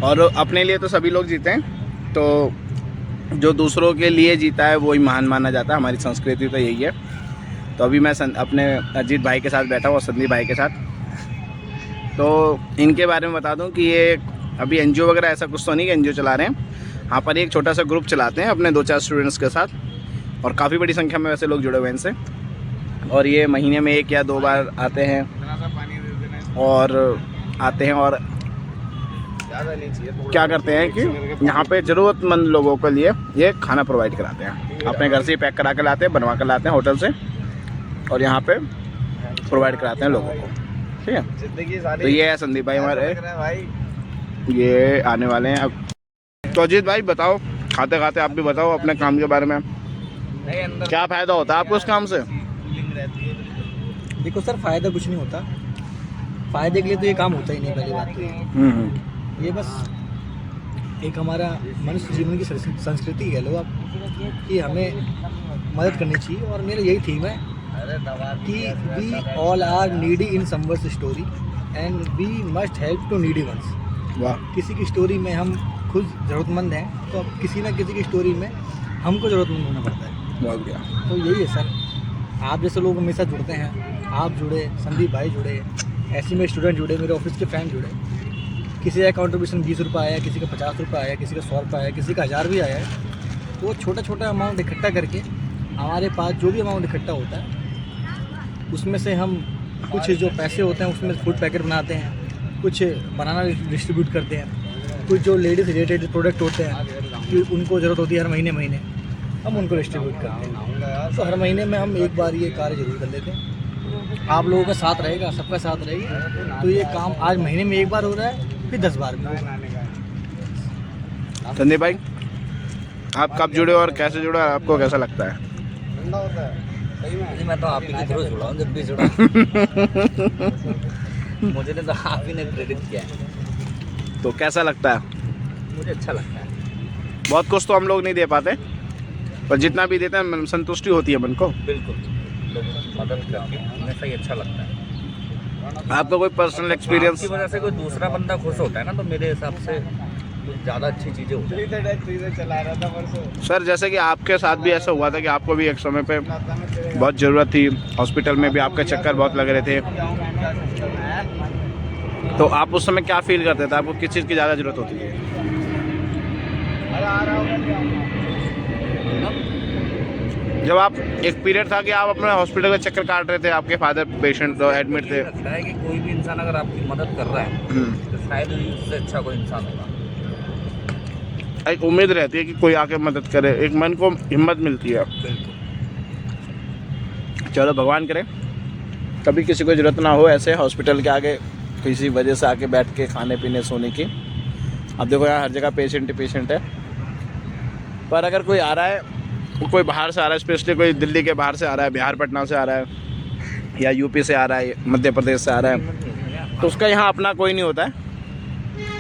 और अपने लिए तो सभी लोग जीते हैं, तो जो दूसरों के लिए जीता है वही महान माना जाता है। हमारी संस्कृति तो यही है। तो अभी मैं अपने अजीत भाई के साथ बैठा हूँ और संदीप भाई के साथ। तो इनके बारे में बता दूं कि ये अभी एनजीओ वगैरह ऐसा कुछ तो नहीं कि एनजीओ चला रहे हैं। यहाँ पर एक छोटा सा ग्रुप चलाते हैं अपने 2-4 स्टूडेंट्स के साथ, और काफ़ी बड़ी संख्या में वैसे लोग जुड़े हुए हैं इनसे। और ये महीने में 1 या 2 बार आते हैं और क्या करते हैं कि यहाँ पे ज़रूरतमंद लोगों के लिए ये खाना प्रोवाइड कराते हैं। अपने घर से ही पैक करा कर लाते हैं, बनवा कर लाते हैं होटल से, और यहाँ पे प्रोवाइड कराते हैं लोगों को। ठीक है, तो ये है संदीप भाई हमारे, ये आने वाले हैं अब। तो अजीत भाई बताओ, खाते खाते आप भी बताओ अपने काम के बारे में, क्या फ़ायदा होता है आपको इस काम से? देखो सर, फ़ायदा कुछ नहीं होता, फ़ायदे के लिए तो ये काम होता ही नहीं। पहली बात तो ये बस एक हमारा मनुष्य जीवन की संस्कृति कह लो आप, कि हमें मदद करनी चाहिए। और मेरा यही थीम है कि we all are needy in someone's story and we must help to needy ones. वाह। किसी की स्टोरी में हम खुद ज़रूरतमंद हैं, तो अब किसी ना किसी की स्टोरी में हमको ज़रूरतमंद होना पड़ता है। बहुत बढ़िया। तो यही है सर, आप जैसे लोग हमेशा जुड़ते हैं, आप जुड़े, संदीप भाई जुड़े, ऐसे में स्टूडेंट जुड़े, मेरे ऑफिस के फ्रेंड जुड़े। किसी का कंट्रीब्यूशन 20 रुपये आया, किसी का 50 रुपये आया, किसी का 100 रुपये आया, किसी का 1000 भी आया है। तो वो छोटा छोटा अमाउंट इकट्ठा करके हमारे पास जो भी अमाउंट इकट्ठा होता है उसमें से हम कुछ जो पैसे होते हैं उसमें फूड पैकेट बनाते हैं, कुछ बनाना डिस्ट्रीब्यूट करते हैं, कुछ जो लेडीज़ रिलेटेड प्रोडक्ट होते हैं कि उनको ज़रूरत होती है हर महीने हम उनको डिस्ट्रीब्यूट करते हैं। तो हर महीने में हम एक बार ये कार्य जरूर कर लेते हैं। आप लोगों का साथ रहेगा, सबका साथ रहेगा, तो ये काम आज महीने में एक बार हो रहा है, फिर 10 बार भी होगा। संदीप भाई, आप कब जुड़े और कैसे जुड़ा, आपको कैसा लगता है? मैं तो आप ही के थ्रू जुड़ा हूँ, जब भी जुड़ा मुझे तो आप ही ने प्रेरित किया है। तो कैसा लगता है? मुझे अच्छा लगता है। बहुत कुछ तो हम लोग नहीं दे पाते, पर जितना भी देते हैं संतुष्टि होती है मन को। बिल्कुल, मदद करके हमेशा ही अच्छा लगता है। आपका कोई पर्सनल एक्सपीरियंस? की वजह से कोई दूसरा बंदा खुश होता है ना, तो मेरे हिसाब से ज़्यादा अच्छी चीज़ें होती हैं। सर जैसे कि आपके साथ भी ऐसा हुआ था कि आपको भी एक समय पे बहुत ज़रूरत थी, हॉस्पिटल में भी आपके चक्कर बहुत लग रहे थे, तो आप उस समय क्या फील करते थे? आपको किस चीज़ की ज़्यादा ज़रूरत होती थी? जब आप एक पीरियड था कि आप अपने हॉस्पिटल का चक्कर काट रहे थे, आपके फादर पेशेंट एडमिट थे। लगता है कि कोई भी इंसान अगर आपकी मदद कर रहा है तो शायद उससे अच्छा कोई इंसान होगा। एक उम्मीद रहती है कि कोई आके मदद करे, एक मन को हिम्मत मिलती है। चलो भगवान करे कभी किसी को ज़रूरत ना हो ऐसे हॉस्पिटल के आगे किसी वजह से आके बैठ के खाने पीने सोने की। अब देखो यहाँ हर जगह पेशेंट ही पेशेंट है, पर अगर कोई आ रहा है, कोई बाहर से आ रहा है, स्पेशली कोई दिल्ली के बाहर से आ रहा है, बिहार पटना से आ रहा है, या यूपी से आ रहा है, मध्य प्रदेश से आ रहा है, तो उसका यहाँ अपना कोई नहीं होता है।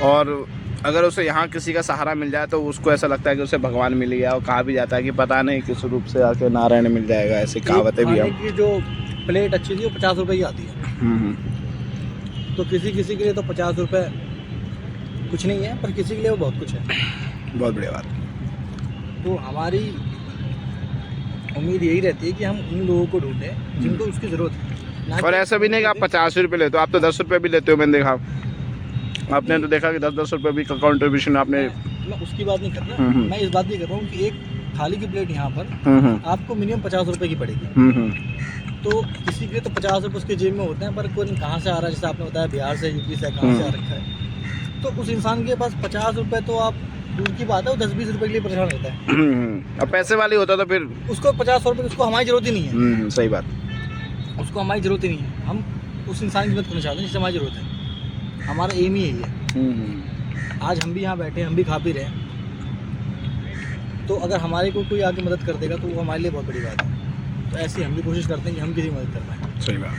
और अगर उसे यहाँ किसी का सहारा मिल जाए तो उसको ऐसा लगता है कि उसे भगवान मिल गया। और कहा भी जाता है कि पता नहीं किस रूप से आके नारायण मिल जाएगा, ऐसी कहावतें भी हैं। की जो प्लेट अच्छी थी वो 50 रुपये की आती है। तो किसी किसी के लिए तो 50 रुपये कुछ नहीं है, पर किसी के लिए वो बहुत कुछ है। बहुत बढ़िया बात। तो हमारी उम्मीद यही रहती है कि हम उन लोगों को ढूंढें जिनको उसकी ज़रूरत है। और ऐसा भी नहीं कि आप 50 रुपये लेते हो, आप तो 10 रुपये भी लेते हो। मैंने देखा, आपने तो देखा कि 10-10 रुपये भी कंट्रीब्यूशन आपने। मैं उसकी बात नहीं कर रहा, मैं इस बात नहीं कर रहा हूँ कि एक थाली की प्लेट यहाँ पर आपको मिनिमम 50 रुपये की पड़ेगी। तो किसी के लिए तो 50 रुपये उसके जेब में होते हैं, पर कोई कहाँ से आ रहा है, जैसे आपने बताया बिहार से, यूपी से, कहाँ से आ रखा है, तो उस इंसान के पास 50 रुपये तो आप दूर की बात है, वो 10-20 रुपये के लिए परेशान रहता है। अब पैसे वाले होता तो फिर उसको 50 रुपये, उसको हमारी ज़रूरत ही नहीं है। सही बात, उसको हमारी ज़रूरत ही नहीं है। हम उस इंसान की मदद करना चाहते हैं जिससे हमारी ज़रूरत है। हमारा एम ही यही है। आज हम भी यहाँ बैठे, हम भी खा पी रहे हैं, तो अगर हमारे को कोई आके मदद कर देगा तो वो हमारे लिए बहुत बड़ी बात है। तो ऐसी हम भी कोशिश करते हैं कि हम किसी की मदद कर पाएँ। सही बात।